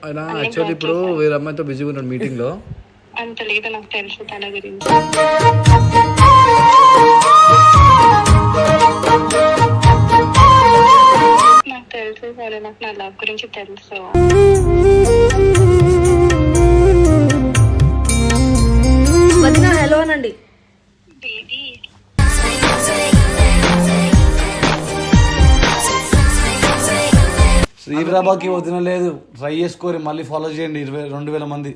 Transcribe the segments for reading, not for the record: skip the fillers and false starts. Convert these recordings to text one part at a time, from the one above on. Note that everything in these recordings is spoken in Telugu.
అయినా యాక్చువల్లీ ఇప్పుడు వేరే అమ్మాయితో బిజీగా ఉన్నాడు మీటింగ్ లో. అంత లేదు నాకు తెలుసు తన గురించి. నాకు తెలుసు సరే, నాకు నా లవ్ గురించి తెలుసు. హలో అనండి బేబీ. శ్రీప్రభకి వదిన లేదు, ట్రై చేసుకోరి, మళ్ళీ ఫాలో చేయండి. 2,000 మంది.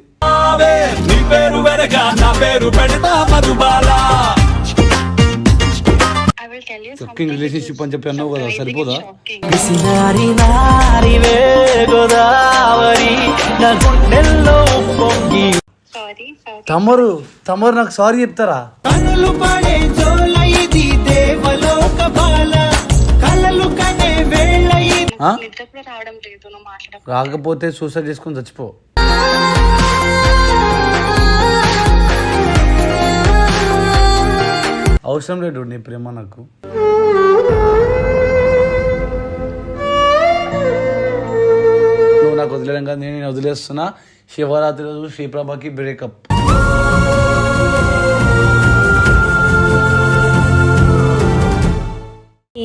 కుకింగ్ రిలేషన్షిప్ అని చెప్పి అన్నావు కదా, సరిపోదా? తమరు నాకు సారీ చెప్తారా? రాకపోతే సూసైడ్ చేసుకొని చచ్చిపో. అవసరం లేదు నీ ప్రేమ నాకు. నువ్వు నాకు వదిలేడం కాదు, నేను వదిలేస్తున్నా. శివరాత్రి రోజు శ్రీప్రభకి బ్రేకప్.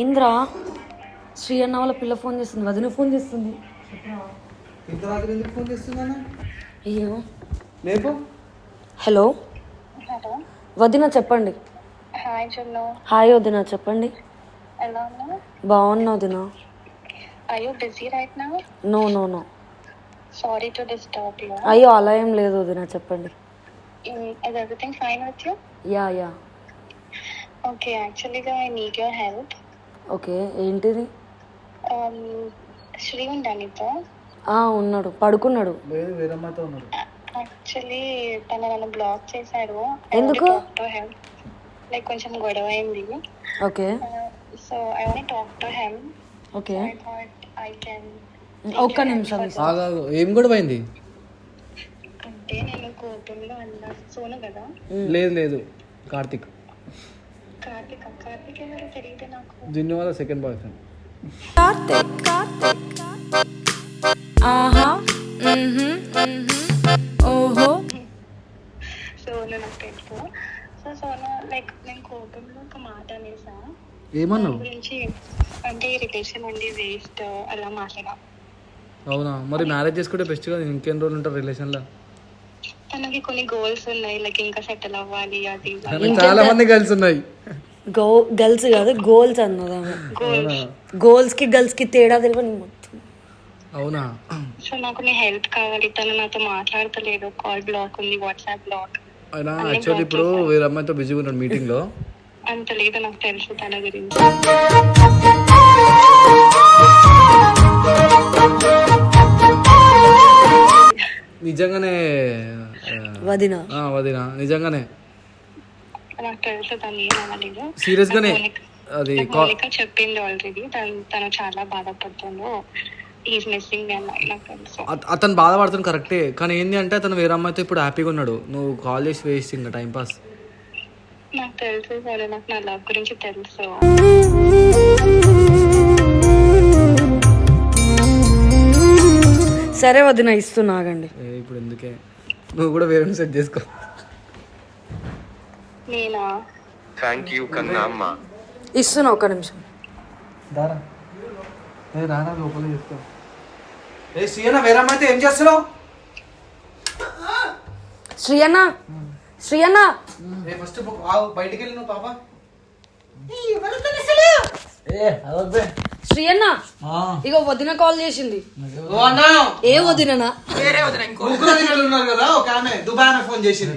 ఏంద్రా శ్రీ అన్న వాళ్ళ పిల్ల ఫోన్ చేస్తుంది, వదిన ఫోన్ చేస్తుంది. అయ్యో హలో వదిన చెప్పండి. హాయ్ వదిన చెప్పండి. బాగున్నా వదిన. No no no. Sorry to disturb you. అయ్యో అలా ఏం లేదు వదిన చెప్పండి. Is everything fine with you? Yeah yeah. Okay, actually I need your help. Okay ఏంటిది? శ్రీ ఉండానితో ఉన్నాడు, పడుకున్నాడు. యాక్చువల్లీ తన నన్ను బ్లాక్ చేశాడు. ఎందుకు? లైక్ కొంచెం గొడవ అయింది. Okay so I want talk to him. Okay I thought I can. ఒక్క నిమిషం. ఏం గొడవ అయింది? అంటే నేను కోపంలో అన్నా సోను కదా. లేదు కార్తిక్ ఎవరో తెలియదు నాకు. దీని వల్ల సెకండ్ బాయ్ ఫ్రెండ్. సోను నాకు తెలుసు. సో సోను లైక్ నేను కోపంలో ఒక మాట అనేసా. ఏమన్నావు? గురించి అంటే ఈ రిలేషన్ అండి వేస్ట్ అలా మాట్లాడా. అవునా? మరి మ్యారేజ్ చేసుకుంటే బెస్ట్ కదా, ఇంకెన్ని రోజులు ఉంటారు రిలేషన్ లో? తనకి కొన్ని గోల్స్ ఉన్నాయి, లైక్ ఇంకా సెటిల్ అవ్వాలి అది. చాలా మంది గర్ల్స్ ఉన్నాయి. గర్ల్స్ కాదు గోల్స్ అన్నదా. గోల్స్ కి గర్ల్స్ కి తేడా తెలియని మొత్తం. అవునా? సో నాకు నీ హెల్ప్ కావాలి. తను నాతో మాట్లాడతలేదు, కాల్ బ్లాక్ ఉంది, వాట్సాప్ బ్లాక్. అయినా యాక్చువల్లీ ఇప్పుడు వేరే అమ్మాయితో బిజీగా ఉన్నాడు మీటింగ్ లో. అంత లేదు నాకు తెలుసు తన గురించి. నిజంగానే వదిన నిజంగానే నాకు తెలుసు తను ఏమనలేదు. సీరియస్ గానే అది చెప్పింది ఆల్రెడీ. తను చాలా బాధపడుతుందో ఈజ్ మిస్సింగ్ నాకు తెలుసు. అతను బాధపడుతుంది కరెక్టే, కానీ ఏంది అంటే అతను వేరే అమ్మాయితో ఇప్పుడు హ్యాపీగా ఉన్నాడు. నువ్వు కాల్ చేసి వేస్ట్ ఇంకా టైం పాస్. నాకు తెలుసు సరే, నాకు నా లవ్ గురించి తెలుసు. సరే వదిన ఇస్తున్నా, ఆగండి. ఇప్పుడు ఎందుకే, నువ్వు కూడా వేరే సెట్ చేసుకో. నేనా? థ్యాంక్ యూ కన్నా అమ్మ. ఇస్తున్నా ఒక్క నిమిషం. రారా లోపల చెప్తా. శ్రీయన్న వేరే అమ్మాయితో ఏం చేస్తున్నావు? శ్రీయన్న ఫస్ట్ బయటికి వెళ్ళి నువ్వు పాప. శ్రీయన్న ఇగో వదిన కాల్ చేసింది. ఏ వదిననా? ఫోన్ చేసింది.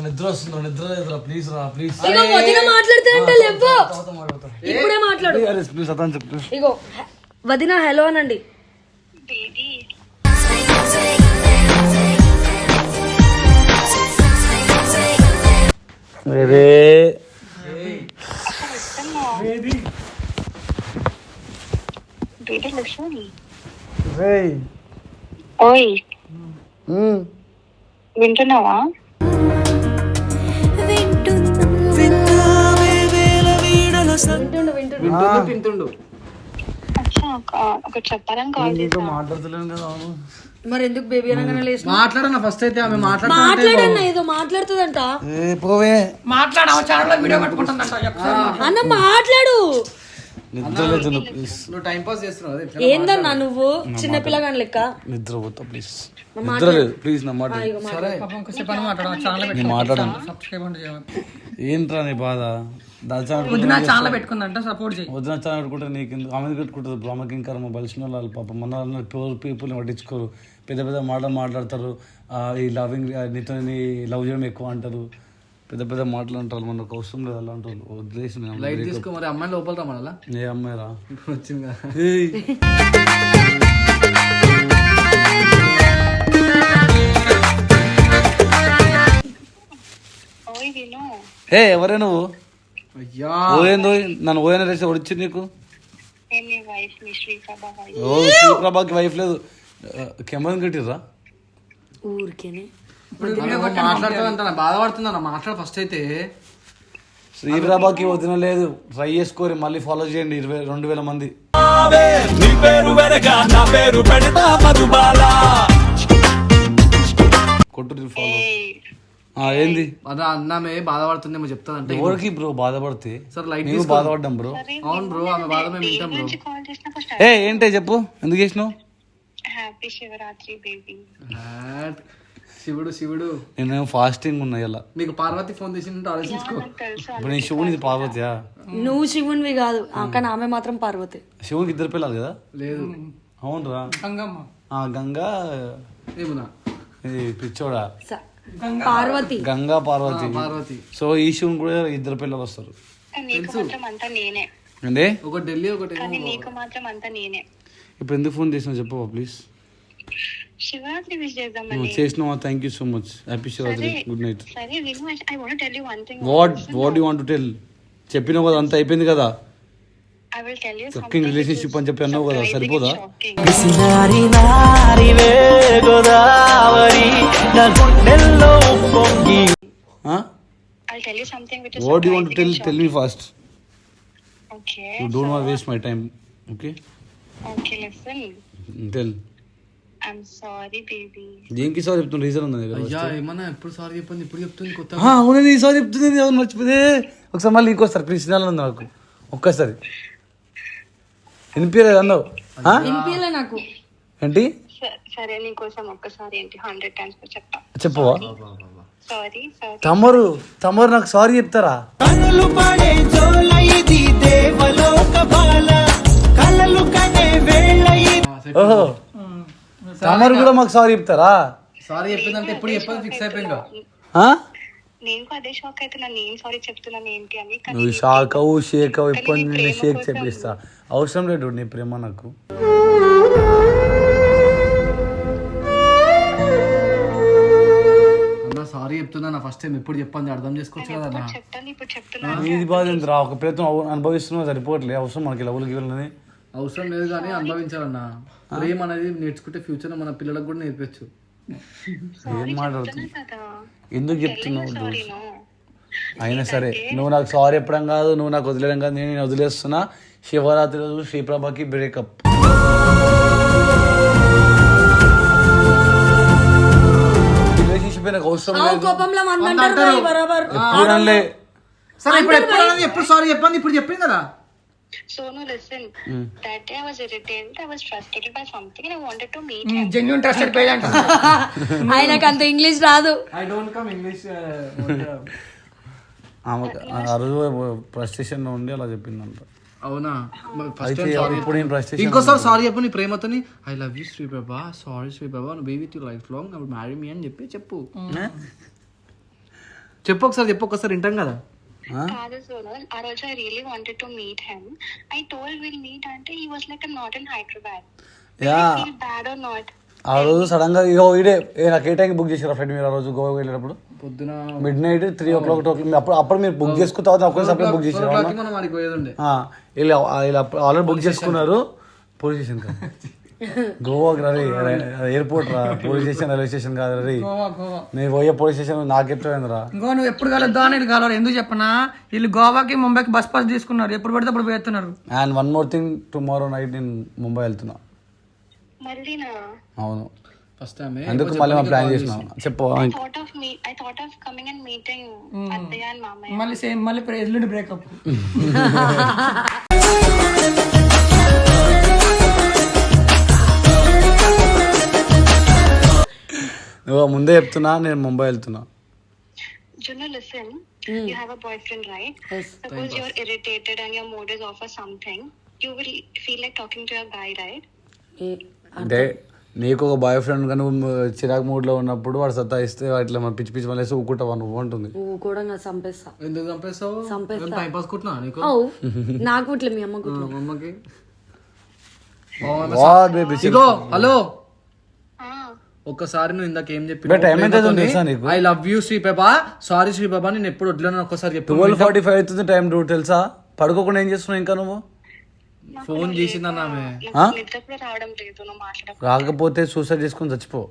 నిద్ర వస్తుందో, నిద్ర లేదురా, ప్లీజ్ రా ప్లీజ్. ఇగో వదిన మాట్లాడుతానంటే లేవు, ఇప్పుడే మాట్లాడు. ఇగో వదిన హలో అనండి. ఓయ్ వింటున్నావా? వింటుండు. అచ్చా ఒకటి చెప్పాలని కాల్ నీతో చేసా. మాట్లాడతలేను కదా అవును. మరి ఎందుకు బేబీ అనగానే లేచిన మాట్లాడన్నా ఫస్ట్ అయితే ఆమె మాట్లాడన్న ఏదో మాట్లాడుతుందంట ఏ పోవే అన్న మాట్లాడు నిద్ర లేదు ప్లీజ్. నువ్వు టైం పాస్ చేస్తున్నావు అదే. ఏందన్నా నువ్వు చిన్నపిల్లగాని లెక్క నిద్ర పోతా ప్లీజ్. నిద్ర లేదు ప్లీజ్ నా మాట నేను మాట్లాడాను. ఏంట్రా నీ బాధ? వదిన ఛానల్ పెట్టుకుంటే నీకు ఆమె పెట్టుకుంటుంది. ఇప్పుడు ఆమెకి ఇంకా బలిసిన వాళ్ళు పాపం మన వాళ్ళని ప్యూర్ పీపుల్ని పట్టించుకోరు. పెద్ద పెద్ద మాటలు మాట్లాడతారు. ఈ లవింగ్ నీతో లవ్ చేయడం ఎక్కువ అంటారు. పెద్ద పెద్ద మాటలు అంటారు. మనకు అవసరం లేదు అలా అంటారు. వదిలేసి లైట్ తీసుకో మరి. అమ్మాయిని లోపల రమ్మనాలా? ఏ అమ్మాయి రా ఇప్పుడు వచ్చింది కదా. ఓయ్ విను, హే ఎవరే నువ్వు? అయ్యా ఓయేందో నన్ను ఓయన రేసి వచ్చింది నీకు. నేను నీ వైఫ్ ని శ్రీప్రభ వైఫ్. ఓ శ్రీప్రభాకి వైఫ్ లేదు. కెమెరా కట్టిర్రా? ఊరికేనే మాట్లాడుతుందంట బాధపడుతుందన్న. మాట్లాడు ఫస్ట్ అయితే. శ్రీప్రభాకి వదిన లేదు. ట్రై చేసుకోరి మళ్ళీ ఫాలో చేయండి. 2,000 మంది. కొట్టు ఫాలో. ఏంది అదా అన్నామే బాధపడుతుందేమో చెప్తాదంటే. ఎవరికి బ్రో బాధపడితే? సార్ లైట్ నేను బాధపడ్డాం బ్రో. అవును బ్రో, ఆమె బాధ మేము వింటాం బ్రో. కాల్ చేసిన ఫస్ట్ ఏ ఏంటే చెప్పు, ఎందుకు చేసినావు? Happy Shivaratri baby. శివుడు శివుడు. నేను ఫాస్టింగ్ ఉన్నా ఇలా. నీకు పార్వతి ఫోన్ చేసిందంటే ఆలోచించుకో. తెలుసు ఇప్పుడు నేను శివుని పార్వతియా? నువ్వు శివునివి కాదు కానీ ఆమె మాత్రం పార్వతి. శివునికి 2 పిల్లలు కదా? లేదు. అవునరా. గంగా ఏమునా పిచ్చోడా పార్వతి. గంగా పార్వతి. పార్వతి. సో ఈ శివుని కూడా 2 పిల్లలు వస్తారు. నీకు మాత్రం అంతా నేనే. అంటే ఒకటి ఢిల్లీ ఒకటి కానీ నీకు మాత్రం అంతా నేనే. ఇప్పుడు ఎందుకు ఫోన్ చేసినావు చెప్పు ప్లీజ్. శివరాత్రి విష్ చేద్దామని. నువ్వు చేసినావా? Thank you so much. Happy Shivaratri. Good night. సరే విను, I want tell you one thing. What you want to tell? చెప్పినావు కదా, అంతా అయిపోయింది కదా. I will tell you sucking relationship అని చెప్పి అన్నావు కదా, సరిపోదా? I'll tell you something which is What do you want to tell? surprising and Tell me shocking. first. Okay. You don't want to waste my time. Okay? Okay, listen. Tell. I'm sorry, baby. దేనికి సారీ చెప్తున్నా? రీజన్ ఉంది కదా. అయ్యా ఏమన్నా ఎప్పుడు సారీ చెప్పింది ఇప్పుడు చెప్తుంది కొత్త. అవును నీ సారీ చెప్తుంది. అవును మర్చిపోతే. ఒకసారి మళ్ళీ ఇంకోసారి ప్లీజ్ ఉంది నాకు. ఒక్కసారి వినిపించలేదు అన్నావు. వినిపించలే నాకు. ఏంటి? సరే నీకోసం ఒక్కసారి ఏంటి 100 times చెప్తా. చెప్పవా? Sorry sorry. తమరు నాకు సారీ చెప్తారా? ఓహో, తమరు కూడా మాకు సారీ చెప్తారా? సారీ చెప్పిందంటే ఎప్పుడు చెప్పదు ఫిక్స్ అయిపోయిందా? నేను అదే షాక్ అవుతున్నా, నేను సారీ చెప్తున్నాను ఏంటి అని. నువ్వు షాక్ అవు షేక్ అవు ఎప్పుడు నేను షేక్ చెప్పిస్తా. అవసరం లేదు నీ ప్రేమ నాకు. అన్న సారీ చెప్తున్నా ఫస్ట్ టైం. ఎప్పుడు చెప్పండి అర్థం చేసుకోవచ్చు కదా అన్న. చెప్తాను ఇప్పుడు చెప్తున్నా. ఇది బాధ ఏంటిరా? ఒక ప్రయత్నం అనుభవిస్తున్నా సరిపోవట్లేదు. అవసరం మనకి లవ్వులు గివ్వాలని అవసరం లేదు కానీ అనుభవించాలన్న. ప్రేమ అనేది నేర్చుకుంటే ఫ్యూచర్ మన పిల్లలకు కూడా నేర్పించు. ఏం మాట్లాడుతుంది? కదా ఎందుకు చెప్తున్నావు? Sorry no. అయినా సరే నువ్వు నాకు సారీ చెప్పడం కాదు, నువ్వు నాకు వదిలేయడం కాదు. నేను వదిలేస్తున్నా. శివరాత్రి రోజు శ్రీప్రభకి బ్రేకప్. రిలేషన్షిప్ నాకు అవసరం లేదు. కోపంలో మందంటారు బరాబర్. ఎప్పుడు అనలే. సరే ఎప్పుడు సారీ చెప్పండి. ఇప్పుడు చెప్పింది కదా. So no, listen. That day I was irritated. I was frustrated by something and I wanted to meet him. Genuine trusted parent. ఆయనకు అంత ఇంగ్లీష్ రాదు. I don't come English. ఆ రోజు ఫ్రస్ట్రేషన్ ఉండి అలా చెప్పిందంట. అవునా? అయితే ఇప్పుడు నేను ఫ్రస్ట్రేషన్. ఇంకోసారి సారీ చెప్పు నీ ప్రేమతోని. I love you Sriprabha. Sorry Sriprabha. నువ్వు be with you life long. I would marry me అని చెప్పు. చెప్పు ఒకసారి వింటాం కదా. కాదు సోనల్, ఆ రోజు I really wanted to meet him. I told we'll meet అంటే he was like I'm not in Hyderabad. Feel bad or not? ఆ రోజు సడన్ గా ఇగో ఇడే నాకు ఏ టైంకి బుక్ చేసారా ఫ్లైట్ మీరు? ఆ రోజు గోవా వెళ్ళేటప్పుడు పొద్దున మిడ్-నైట్ 3 o'clock. అప్పుడు మీరు బుక్ చేసుకున్న తర్వాత ఒక్కసారి సపరేట్ బుక్ చేసారు. మనం ఆడికి పోయేది ఉండే. వీళ్ళు ఆల్రెడీ బుక్ చేసుకున్నారు. పోలీస్ స్టేషన్ గోవాకి రీ ఎయిర్పోర్ట్ రా, పోలీస్ స్టేషన్ రైల్వే స్టేషన్ కాదు రీ. నేను పోయే పోలీస్ స్టేషన్ నాకు చెప్తావేంద్రా? ఇంకో నువ్వు ఎప్పుడు కలుద్దాం అని కలవరు. ఎందుకు చెప్పనా, వీళ్ళు గోవాకి ముంబైకి బస్ పాస్ తీసుకున్నారు, ఎప్పుడు పడితే అప్పుడు పోతున్నారు. And one more thing, tomorrow night నేను ముంబై వెళ్తున్నా. మళ్ళీనా? అవును, ఫస్ట్ టైం ఎందుకు మళ్ళీ మా ప్లాన్ చేసినా చెప్పు. I thought of coming and meeting Attaya and Mamaya. మళ్ళీ సేమ్ మళ్ళీ ఎల్లుండి బ్రేకప్. నువ్వు ముందే చెప్తున్నా, నేను ముంబై వెళ్తున్నా. Juno, listen. You have a boyfriend, right? Suppose you're irritated and your mood is off or something. You will feel like talking to your guy, right? అంటే నీకు ఒక బాయ్ ఫ్రెండ్ గా నువ్వు చిరాకు మూడ్ లో ఉన్నప్పుడు వాడు సతాయిస్తే ఇట్లా పిచ్చి పిచ్చి మళ్ళీ ఊకుంటావా నువ్వు అంటుంది. కూడా చంపేస్తా. ఎందుకు చంపేస్తావు? టైం పాస్ కుట్టినా నీకు? నాకు ఇట్లా మీ అమ్మ కుట్లా. అమ్మకి baby, ఇగో హలో, ఒక్కసారి నువ్వు ఇందాక ఏం చెప్పి I love you Sri Baba, sorry Sri Baba, నేను ఎప్పుడు వడ్లను ఒక్కసారి చెప్పి 12:45 అవుతుంది టైం రూట్ తెలుసా? పడుకోకుండా ఏం చేస్తున్నావు ఇంకా నువ్వు? ఫోన్ చేసిందన్నా ఆమె. నిద్ర కూడా రావడం లేదు నువ్వు మాట్లాడ. రాకపోతే సూసైడ్ చేసుకుని చచ్చిపో.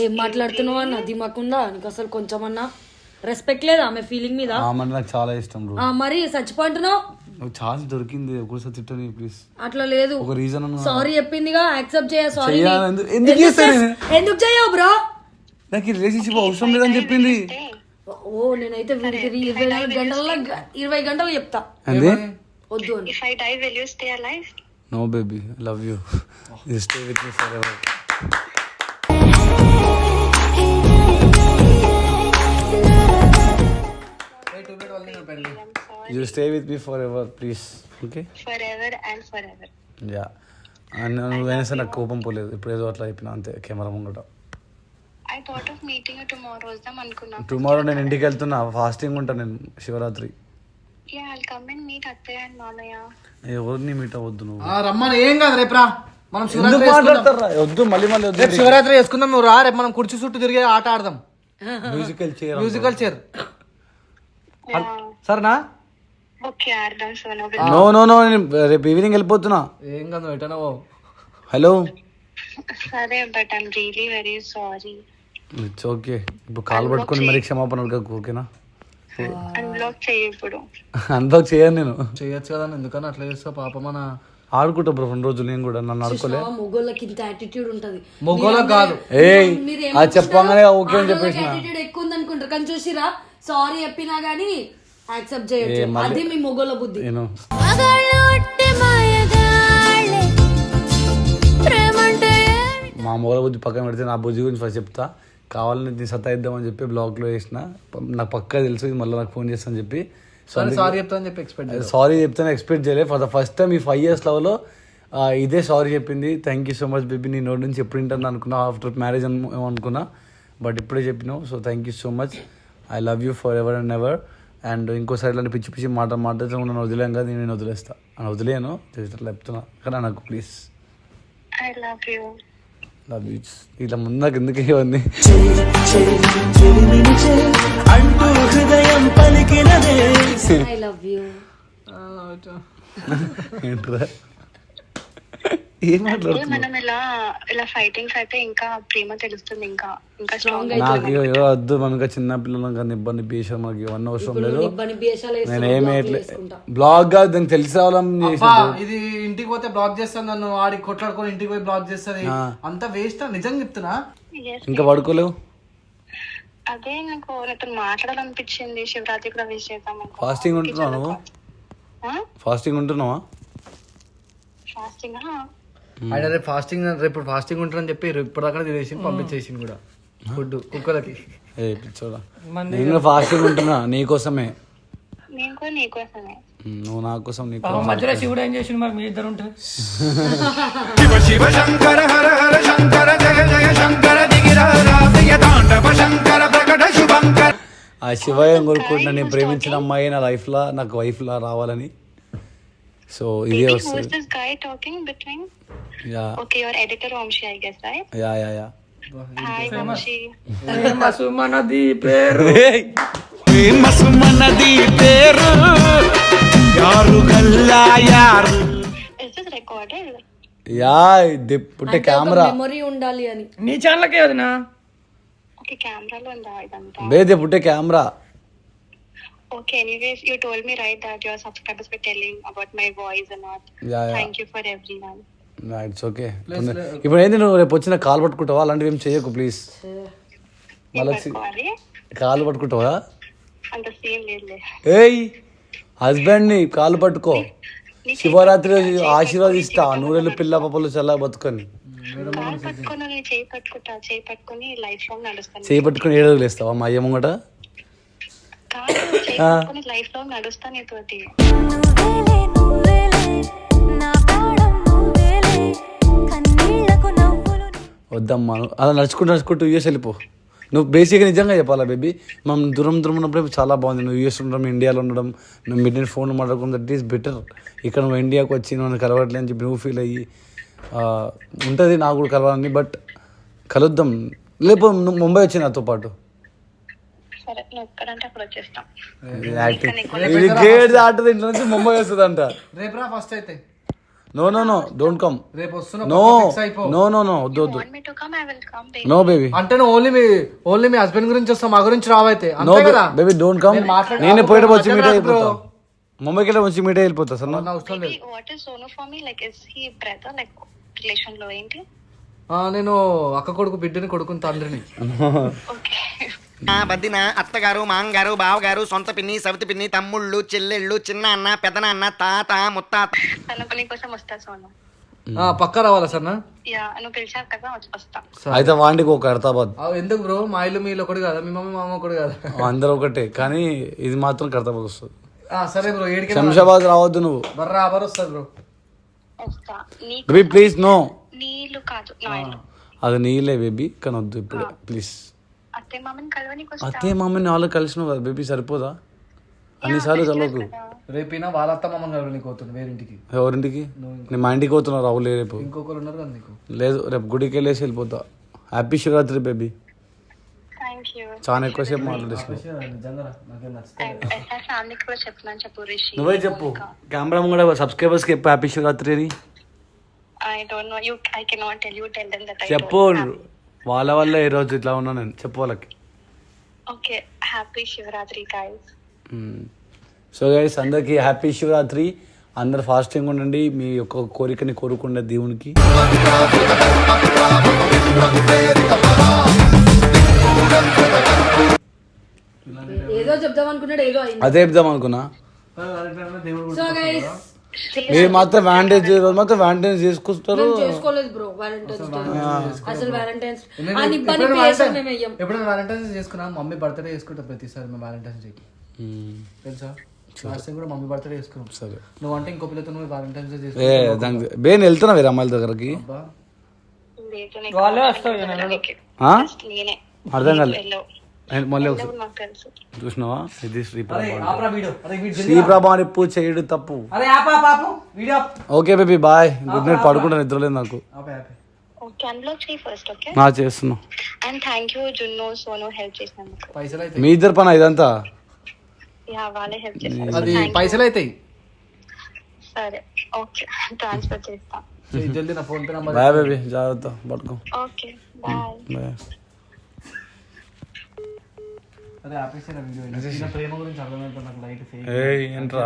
ఏం మాట్లాడుతున్నావు అన్న? అది మాకుందా నీకు అసలు కొంచెమన్నా రెస్పెక్ట్ లేదా ఆమె ఫీలింగ్ మీద? ఆమె నాకు చాలా ఇష్టం బ్రో. మరి చచ్చిపోంటున్నావు. నువ్వు ఛాన్స్ దొరికింది, ఒకసారి తిట్టని ప్లీజ్. అట్లా లేదు, ఒక రీజన్ సారీ చెప్పిందిగా, యాక్సెప్ట్ చేయ. సారీ ఎందుకు చేస్తాను? ఎందుకు చేయవు బ్రో? నాకు ఈ రిలేషన్షిప్ అవసరం లేదని చెప్పింది. ఓ నేనైతే 20 గంటలు చెప్తా. అంతే వద్దు అని. If I die, will you stay alive? No baby, I love you, you stay with me forever. You stay with me forever, please. Okay? Forever and forever. Yeah. నువ్వైనా సరే నాకు కోపం పోలేదు, ఇప్పుడు ఏదో అట్లా అయిపోయినా అంతే కెమెరా ముంగట. I thought of meeting you tomorrow. వద్దాం అనుకున్నా. టుమారో నేను ఇంటికి వెళ్తున్నా, ఫాస్టింగ్ ఉంటా నేను Shivaratri. Yeah, I'll come and meet Attaya and Mamaya. ఎవరిని మీట్ అవ్వద్దు నువ్వు. రమ్మని ఏం కాదు, రేపు రా మనం ఎందుకు మాట్లాడతారా? వద్దు, మళ్ళీ వద్దు. రేపు శివరాత్రి చేసుకుందాం, నువ్వు రా. రేపు మనం కుర్చీ చుట్టూ తిరిగే ఆట ఆడదాం, మ్యూజికల్ చైర్. సరేనా? Okay, ఆడదాం. సో నో నో నో, రేపు ఈవినింగ్ వెళ్ళిపోతున్నా. ఏం కాదు, ఎటనా. హలో, సరే, but I'm really very sorry. It's okay. ఇప్పుడు కాల్ పట్టుకొని మరి క్షమాపణ అడగకు, ఓకేనా? అన్బ్లాక్ చెయ్యి ఇప్పుడు. అన్బ్లాక్ చేయను నేను. చేయొచ్చు కదా, ఎందుకని అట్లా చేస్తా? పాప మన ఆడుకుంటా బ్రో 2 రోజులు, నేను కూడా నన్ను ఆడుకోలే. మొగోళ్ళకి ఇంత యాటిట్యూడ్ ఉంటది. మొగోళ్ళకి కాదు. అది చెప్పగానే ఓకే అని చెప్పేసి యాటిట్యూడ్ ఎక్కువ ఉంది అనుకుంటారు, కానీ చూసిరా సారీ చెప్పినా గానీ యాక్సెప్ట్ చేయొచ్చు. అది మీ మొగోళ్ళ బుద్ధి. నేను మా మొగల బుద్ధి పక్కన పెడితే నా బుద్ధి గురించి ఫస్ట్ చెప్తా. కావాలని నీ సత్తా ఇద్దామని చెప్పి బ్లాగ్లో వేసిన, నాకు పక్కా తెలుసు ఇది మళ్ళీ నాకు ఫోన్ చేస్తాను చెప్పి. సారీ చెప్తాను చెప్పి ఎక్స్పెక్ట్ సారీ చెప్తాను ఎక్స్పెక్ట్ చేయలేదు. ఫర్ ద ఫస్ట్ టైం ఈ 5 years లవ్లో ఇదే సారీ చెప్పింది. Thank you so much baby, నీ నోటి నుంచి ఎప్పుడు వింటాను అనుకున్నా, ఆఫ్టర్ మ్యారేజ్ అనుకున్నా, బట్ ఇప్పుడే చెప్పినావు. So thank you so much, I love you for ever and ever. And ఇంకోసారి ఇలాంటి పిచ్చి పిచ్చి మాట్లాడుతూ నన్ను వదిలేం కదా, నేను వదిలేస్తా. అని వదిలేను, అట్లా చెప్తున్నా కదా నాకు please. I love you. Love you. ఇట్లా ముందు నాకు ఎందుకు ఇవన్నీ? I love you. ఏంట్రా ఏం మాట్లాడుతున్నా? మనం ఇలా ఫైటింగ్స్ అయితే ఇంకా ప్రేమ తెలుస్తుంది, ఇంకా స్ట్రాంగ్. నాకు వద్దు, మనం ఇంకా చిన్న పిల్లలు ఇబ్బంది బీసాం, మనకి ఇవన్నీ అవసరం లేదు. నేను ఏమి బ్లాగ్ కాదు, దానికి తెలిసి రావాలని. ఇది ఇంటికి పోతే బ్లాక్ చేస్తాను, నన్ను ఆడి కొట్లాడుకొని ఇంటికి పోయి బ్లాక్ చేస్తుంది, అంత వేస్ట్. నిజంగా చెప్తున్నా. ఇంకా పడుకోలేవు? అదే నాకు నాతో మాట్లాడాలనిపించింది. శివరాత్రి కూడా విష్ చేద్దాం. ఫాస్టింగ్ ఉంటున్నావు నువ్వు? ఫాస్టింగ్ ఉంటున్నావా? ఫాస్టింగ్ ఆయన రేపు ఫాస్టింగ్ ఉంటారని చెప్పి ఇప్పటిదాకా తినేసి పంపించేసింది కూడా ఫుడ్ కుక్కలకి. చూడా, నేను ఫాస్టింగ్ ఉంటున్నా నీకోసమే. నేను కూడా నీకోసమే. నువ్వు నా కోసం, నీకు మధ్యలో శివుడు ఏం చేసిండు మరి? మీ ఇద్దరు ఉంటే శివ శంకర హర హర శంకర జయ జయ శంకర దిగిరాజయ తాండవ శంకర ప్రకట శుభంకర. ఆ శివయ్య కోరుకుంటున్నా, నేను ప్రేమించిన అమ్మాయి నా లైఫ్ లా నాకు వైఫ్ లా రావాలని. సో ఇదే వస్తుంది. This guy talking between? Yeah. Okay, your editor Vamshi, I guess, right? Yeah. Hi Vamshi. సుమనది పేరు ఫేమస్ మనది పేరు యారు గల్లా యారు. Is this recorded? యా ఇది పుట్టే కెమెరా మెమొరీ ఉండాలి అని. నీ ఛానల్కే వదినా. Okay, camera lo unda idanతా. బేదే పుట్టే camera. Okay, anyways, you told me right that your subscribers were telling about my voice and all. Yeah. Thank you for everyone. It's okay. ఇప్పుడు ఏంది నువ్వు రేపు వచ్చిన కాలు పట్టుకుంటావా? అలాంటివి ఏం చేయకు ప్లీజ్. మళ్ళీ పట్టుకోవాలి కాలు పట్టుకుంటావా? అంత సీన్ లేదులే. ఏయ్ హస్బెండ్ ని కాలు పట్టుకో. శివరాత్రి రోజు ఆశీర్వాదిస్తా. నూరెళ్ళు పిల్ల పాపలు చల్ల బతుకొని. కాలు పట్టుకొని నేను చేయి పట్టుకొని లైఫ్ లాంగ్ నడుస్తాను. చేయి పట్టుకొని 7 రోజులు వేస్తావా మా అయ్య ముంగట? కాదు, చేయి పట్టుకొని లైఫ్ లాంగ్ నడుస్తాను నీతోటి. వద్దమ్మా అలా నడుచుకుంటూ యూఎస్ వెళ్ళిపో. నువ్వు బేసిక్గా నిజంగా చెప్పాలా బేబీ, మనం దూరం ఉన్నప్పుడు చాలా బాగుంది. నువ్వు యూఎస్ ఉండడం, ఇండియాలో ఉండడం, నువ్వు మిడ్ ఫోన్ మాట్లాడుకోవడం, దట్ ఈస్ బెటర్. ఇక్కడ నువ్వు ఇండియాకి వచ్చి నువ్వు కలవట్లే అని చెప్పి నువ్వు ఫీల్ అయ్యి ఉంటుంది. నాకు కూడా కలవాలని, బట్ కలుద్దాం. లేపో నువ్వు ముంబై వచ్చి నాతో పాటు. సరే, నువ్వు ఎక్కడంటే అక్కడ వచ్చేస్తాం. ఇది గేట్ దాటది ఇంట్లో నుంచి ముంబై వస్తుందంట. రేపు రా ఫస్ట్ అయితే. No don't come. రేపు వస్తున్నా. నో వద్దు Want me to come? I will come, baby. No baby. అంటే నువ్వు ఓన్లీ మీ హస్బెండ్ గురించి వస్తావు, మా గురించి రావైతే. నో అంతే కదా బేబీ డోంట్ కమ్. నేనే పోయేట వచ్చి మీట్ అయిపోతా. ముంబైకి వెళ్ళి వచ్చి మీట్ అయిపోతా. సార్ నా అవసరం లేదు. What is Sonu for me? Like, is he brother? Like, relation లో ఏంటి? నేను అక్క కొడుకు బిడ్డని కొడుకుని తండ్రిని. Okay. బద్దిన అత్తగారు, మాంగారు, బావగారు, సొంత పిన్ని, సవితి పిన్ని, తమ్ముళ్ళు, చెల్లెళ్ళు, చిన్న అన్న, పెదనాన్న, తాత, ముత్తాత. తను నీకోసం వస్తా సోను. పక్క రావాలా సార్? యా, నువ్వు పిలిచావు కదా, వస్తా. అయితే వాండికి ఒక ఖైరతాబాద్. ఎందుకు బ్రో? మా ఇల్లు మీలో ఒకటి కదా, మీ మమ్మీ మా అమ్మ ఒకటి కదా. అందరూ ఒకటే, కానీ ఇది మాత్రం ఖైరతాబాద్ వస్తుంది. సరే బ్రో, ఏడికి శంషాబాద్ రావద్దు నువ్వు. బర్రా వస్తుంది బ్రో. వస్తా. Baby please no. నీళ్ళు కాదు, నా ఇల్లు. అది నీళ్ళే బేబీ, కానీ వద్దు ఇప్పుడు ప్లీజ్. అత్తే మామని కలవనికి వస్తా. అత్తే మామని వాళ్ళు కలిసినావు కదా బేబీ, సరిపోదా? అన్నిసార్లు కలవకు. రేపైనా వాళ్ళ అత్త మామని కలవనికి పోతుంది వేరింటికి. ఎవరింటికి? నేను మా ఇంటికి పోతున్నా. రావులే రేపు. ఇంకొకరు ఉన్నారు కదా నీకు? లేదు, రేపు గుడికి వెళ్ళేసి వెళ్ళిపోతా. Happy Shivaratri baby. Thank you. చాలా ఎక్కువసేపు మాట్లాడేసి. నిజంగా నాకేం నచ్చుతుంది. ఫ్యామిలీకి కూడా చెప్తున్నాను, చెప్పు రిషి. నువ్వే చెప్పు, కెమెరా కూడా సబ్స్క్రైబర్స్కి చెప్పు హ్యాపీ శివరాత్రి అని. I don't know. I cannot tell you. Tell them that I చెప్పు. don't have. వాళ్ళ వల్ల ఈ రోజు ఇట్లా ఉన్నా నేను. చెప్పు వాళ్ళకి. Okay, happy Shivratri, guys. So guys, అందరికీ హ్యాపీ శివరాత్రి. అందరు ఫాస్టింగ్ ఉండండి, మీ యొక్క కోరికని కోరుకునే దేవునికి. ఏదో చెప్దాం అనుకున్నాడు, ఏదో అయింది. అదే చెప్దాం అనుకున్నా. సో గైస్, మీరు మాత్రం వ్యాలంటైన్స్ డే రోజు మాత్రం వ్యాలంటైన్స్ చేసుకుంటారు. చేసుకోలేదు బ్రో వ్యాలంటైన్స్ డే. అసలు వ్యాలంటైన్స్ ఎప్పుడైనా వ్యాలంటైన్స్ చేసుకున్నా, మమ్మీ బర్త్డే చేసుకుంటా ప్రతిసారి మేము వ్యాలంటైన్స్ డేకి. తెలుసా? లాస్ట్ టైం కూడా మమ్మీ బర్త్డే చేసుకున్నాం. సరే, నువ్వు అంటే ఇంకో పిల్లతో నువ్వు వ్యాలంటైన్స్ డే చేసుకున్నావు. బేన్ వెళ్తున్నా వేరే అమ్మాయిల దగ్గరకి. వాళ్ళే వస్తావు. అర్థం కాలేదు. మళ్ళీ చూసినావా? ఇది శ్రీప్రభ అని పూజ చేయడు తప్పు. Okay baby bye, good night. పడుకుంటా, నిద్రలేదు నాకు. నా చేస్తున్నా. And thank you Junno, Sonu help చేసినందుకు. పైసలు అయితే మీ ఇద్దరు పని ఇదంతా. యా, వాళ్ళే హెల్ప్ చేశారు. అది పైసలు అవుతాయి. సరే, ఓకే, ట్రాన్స్ఫర్ చేస్తా. జల్దీ నా PhonePe number. Bye baby, జాగ్రత్త, పడుకో. Okay, bye. బాయ్. అదే ఆపేసిన వీడియో. ప్రేమ గురించి అర్థమైపోయింది నాకు. లైట్ ఏంట్రా?